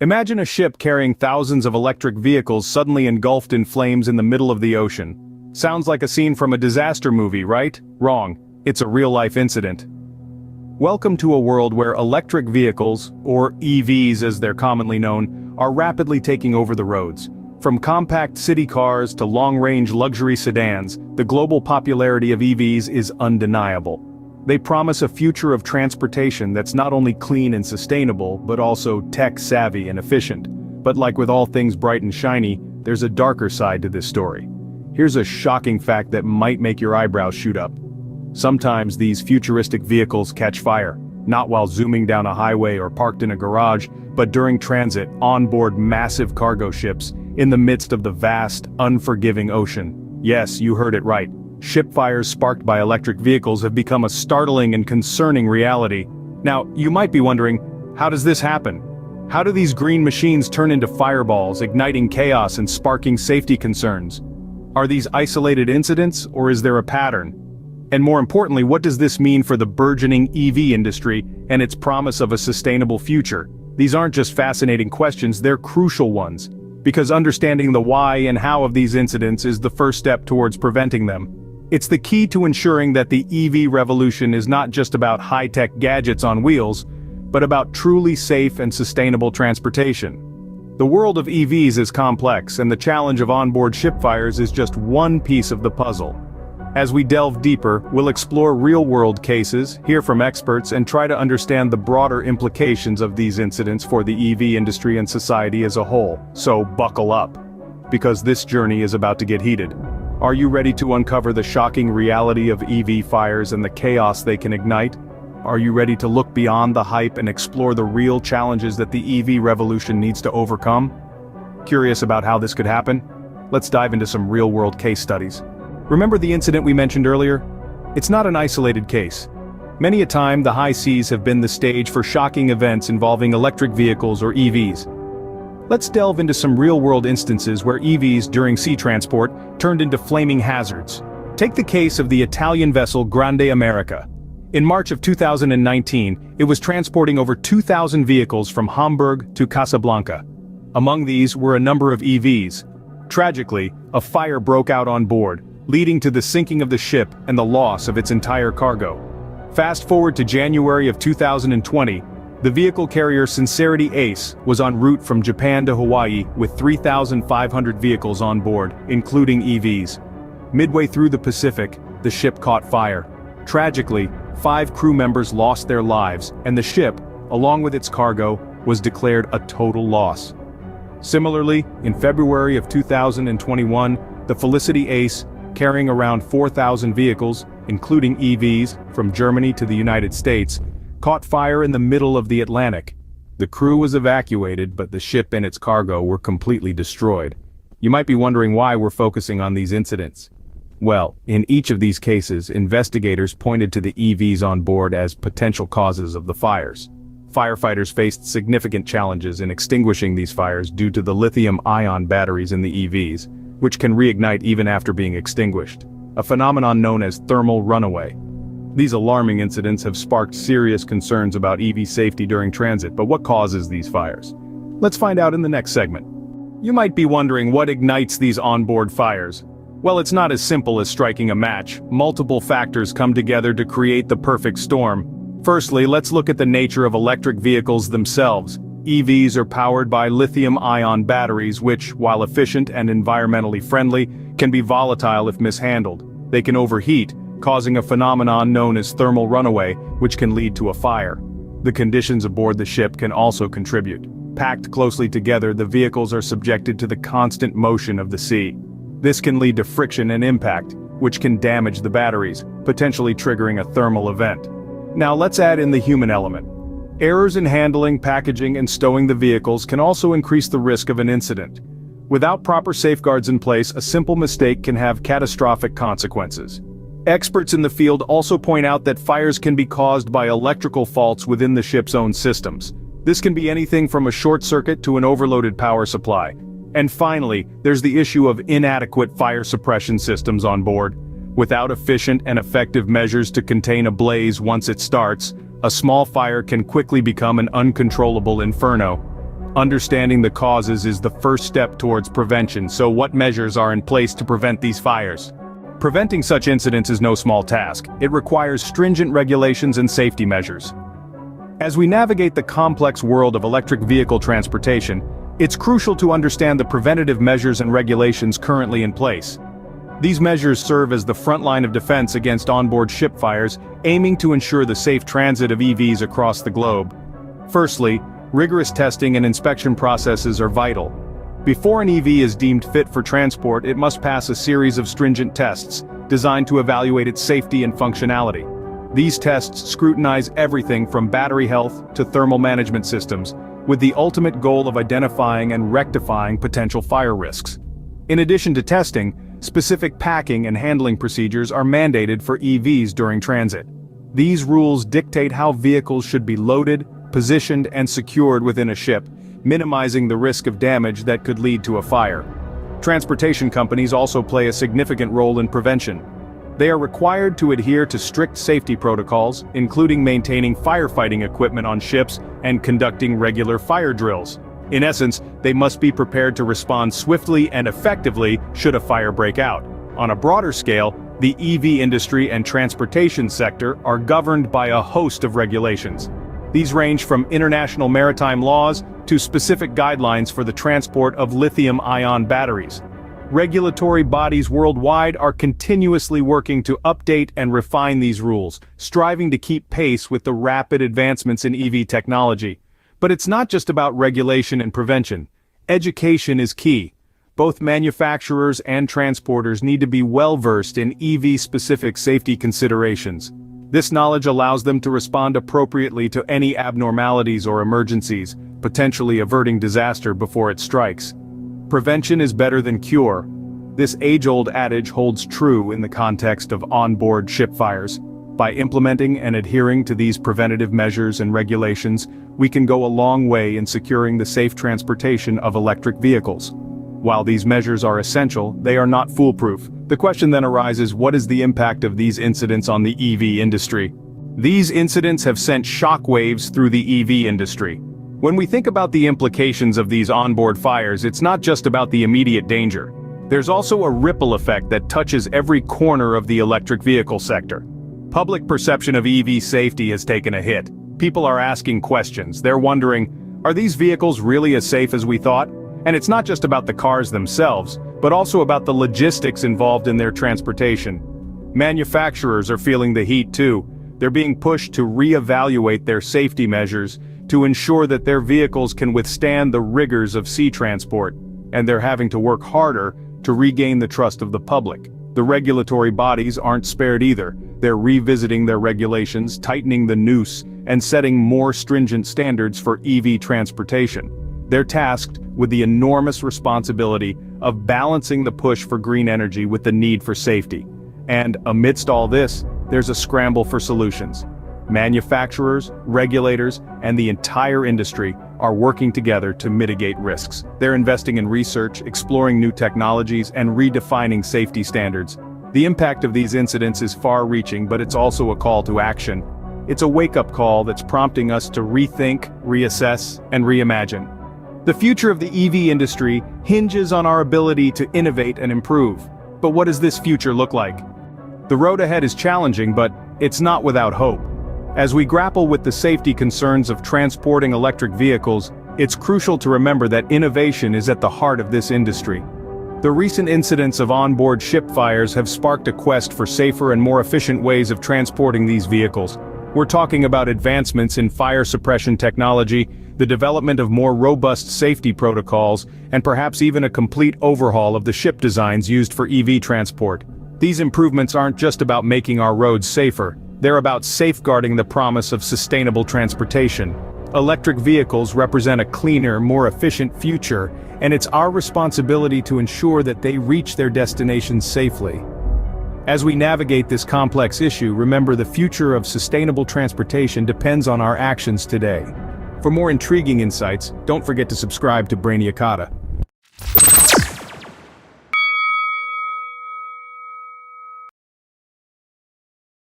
Imagine a ship carrying thousands of electric vehicles suddenly engulfed in flames in the middle of the ocean. Sounds like a scene from a disaster movie, right? Wrong. It's a real-life incident. Welcome to a world where electric vehicles, or EVs as they're commonly known, are rapidly taking over the roads. From compact city cars to long-range luxury sedans, the global popularity of EVs is undeniable. They promise a future of transportation that's not only clean and sustainable, but also tech-savvy and efficient. But like with all things bright and shiny, there's a darker side to this story. Here's a shocking fact that might make your eyebrows shoot up. Sometimes these futuristic vehicles catch fire, not while zooming down a highway or parked in a garage, but during transit onboard massive cargo ships in the midst of the vast, unforgiving ocean. Yes, you heard it right. Ship fires sparked by electric vehicles have become a startling and concerning reality. Now, you might be wondering, how does this happen? How do these green machines turn into fireballs, igniting chaos and sparking safety concerns? Are these isolated incidents, or is there a pattern? And more importantly, what does this mean for the burgeoning EV industry and its promise of a sustainable future? These aren't just fascinating questions, they're crucial ones. Because understanding the why and how of these incidents is the first step towards preventing them. It's the key to ensuring that the EV revolution is not just about high-tech gadgets on wheels, but about truly safe and sustainable transportation. The world of EVs is complex, and the challenge of onboard ship fires is just one piece of the puzzle. As we delve deeper, we'll explore real-world cases, hear from experts, and try to understand the broader implications of these incidents for the EV industry and society as a whole. So buckle up, because this journey is about to get heated. Are you ready to uncover the shocking reality of EV fires and the chaos they can ignite? Are you ready to look beyond the hype and explore the real challenges that the EV revolution needs to overcome? Curious about how this could happen? Let's dive into some real-world case studies. Remember the incident we mentioned earlier? It's not an isolated case. Many a time, the high seas have been the stage for shocking events involving electric vehicles or EVs. Let's delve into some real-world instances where EVs during sea transport turned into flaming hazards. Take the case of the Italian vessel Grande America. In March of 2019, it was transporting over 2,000 vehicles from Hamburg to Casablanca. Among these were a number of EVs. Tragically, a fire broke out on board, leading to the sinking of the ship and the loss of its entire cargo. Fast forward to January of 2020, the vehicle carrier Sincerity Ace was en route from Japan to Hawaii with 3,500 vehicles on board, including EVs. Midway through the Pacific, the ship caught fire. Tragically, 5 crew members lost their lives, and the ship, along with its cargo, was declared a total loss. Similarly, in February of 2021, the Felicity Ace, carrying around 4,000 vehicles, including EVs, from Germany to the United States, caught fire in the middle of the Atlantic. The crew was evacuated, but the ship and its cargo were completely destroyed. You might be wondering why we're focusing on these incidents. Well, in each of these cases, investigators pointed to the EVs on board as potential causes of the fires. Firefighters faced significant challenges in extinguishing these fires due to the lithium-ion batteries in the EVs, which can reignite even after being extinguished, a phenomenon known as thermal runaway. These alarming incidents have sparked serious concerns about EV safety during transit, but what causes these fires? Let's find out in the next segment. You might be wondering what ignites these onboard fires. Well, it's not as simple as striking a match. Multiple factors come together to create the perfect storm. Firstly, let's look at the nature of electric vehicles themselves. EVs are powered by lithium-ion batteries which, while efficient and environmentally friendly, can be volatile if mishandled. They can overheat, causing a phenomenon known as thermal runaway, which can lead to a fire. The conditions aboard the ship can also contribute. Packed closely together, the vehicles are subjected to the constant motion of the sea. This can lead to friction and impact, which can damage the batteries, potentially triggering a thermal event. Now let's add in the human element. Errors in handling, packaging, and stowing the vehicles can also increase the risk of an incident. Without proper safeguards in place, a simple mistake can have catastrophic consequences. Experts in the field also point out that fires can be caused by electrical faults within the ship's own systems. This can be anything from a short circuit to an overloaded power supply. And finally, there's the issue of inadequate fire suppression systems on board. Without efficient and effective measures to contain a blaze once it starts, a small fire can quickly become an uncontrollable inferno. Understanding the causes is the first step towards prevention, so what measures are in place to prevent these fires? Preventing such incidents is no small task. It requires stringent regulations and safety measures. As we navigate the complex world of electric vehicle transportation, it's crucial to understand the preventative measures and regulations currently in place. These measures serve as the front line of defense against onboard ship fires, aiming to ensure the safe transit of EVs across the globe. Firstly, rigorous testing and inspection processes are vital. Before an EV is deemed fit for transport, it must pass a series of stringent tests, designed to evaluate its safety and functionality. These tests scrutinize everything from battery health to thermal management systems, with the ultimate goal of identifying and rectifying potential fire risks. In addition to testing, specific packing and handling procedures are mandated for EVs during transit. These rules dictate how vehicles should be loaded, positioned, and secured within a ship, minimizing the risk of damage that could lead to a fire. Transportation companies also play a significant role in prevention. They are required to adhere to strict safety protocols, including maintaining firefighting equipment on ships and conducting regular fire drills. In essence, they must be prepared to respond swiftly and effectively should a fire break out. On a broader scale, the EV industry and transportation sector are governed by a host of regulations. These range from international maritime laws to specific guidelines for the transport of lithium-ion batteries. Regulatory bodies worldwide are continuously working to update and refine these rules, striving to keep pace with the rapid advancements in EV technology. But it's not just about regulation and prevention. Education is key. Both manufacturers and transporters need to be well-versed in EV-specific safety considerations. This knowledge allows them to respond appropriately to any abnormalities or emergencies, potentially averting disaster before it strikes. Prevention is better than cure. This age-old adage holds true in the context of onboard ship fires. By implementing and adhering to these preventative measures and regulations, we can go a long way in securing the safe transportation of electric vehicles. While these measures are essential, they are not foolproof. The question then arises, what is the impact of these incidents on the EV industry? These incidents have sent shockwaves through the EV industry. When we think about the implications of these onboard fires, it's not just about the immediate danger. There's also a ripple effect that touches every corner of the electric vehicle sector. Public perception of EV safety has taken a hit. People are asking questions. They're wondering, are these vehicles really as safe as we thought? And it's not just about the cars themselves, but also about the logistics involved in their transportation. Manufacturers are feeling the heat too. They're being pushed to reevaluate their safety measures to ensure that their vehicles can withstand the rigors of sea transport, and they're having to work harder to regain the trust of the public. The regulatory bodies aren't spared either. They're revisiting their regulations, tightening the noose, and setting more stringent standards for EV transportation. They're tasked with the enormous responsibility of balancing the push for green energy with the need for safety. And amidst all this, there's a scramble for solutions. Manufacturers, regulators, and the entire industry are working together to mitigate risks. They're investing in research, exploring new technologies, and redefining safety standards. The impact of these incidents is far-reaching, but it's also a call to action. It's a wake-up call that's prompting us to rethink, reassess, and reimagine. The future of the EV industry hinges on our ability to innovate and improve. But what does this future look like? The road ahead is challenging, but it's not without hope. As we grapple with the safety concerns of transporting electric vehicles, it's crucial to remember that innovation is at the heart of this industry. The recent incidents of onboard ship fires have sparked a quest for safer and more efficient ways of transporting these vehicles. We're talking about advancements in fire suppression technology, the development of more robust safety protocols, and perhaps even a complete overhaul of the ship designs used for EV transport. These improvements aren't just about making our roads safer. They're about safeguarding the promise of sustainable transportation. Electric vehicles represent a cleaner, more efficient future, and it's our responsibility to ensure that they reach their destinations safely. As we navigate this complex issue, remember the future of sustainable transportation depends on our actions today. For more intriguing insights, don't forget to subscribe to Brainiacata.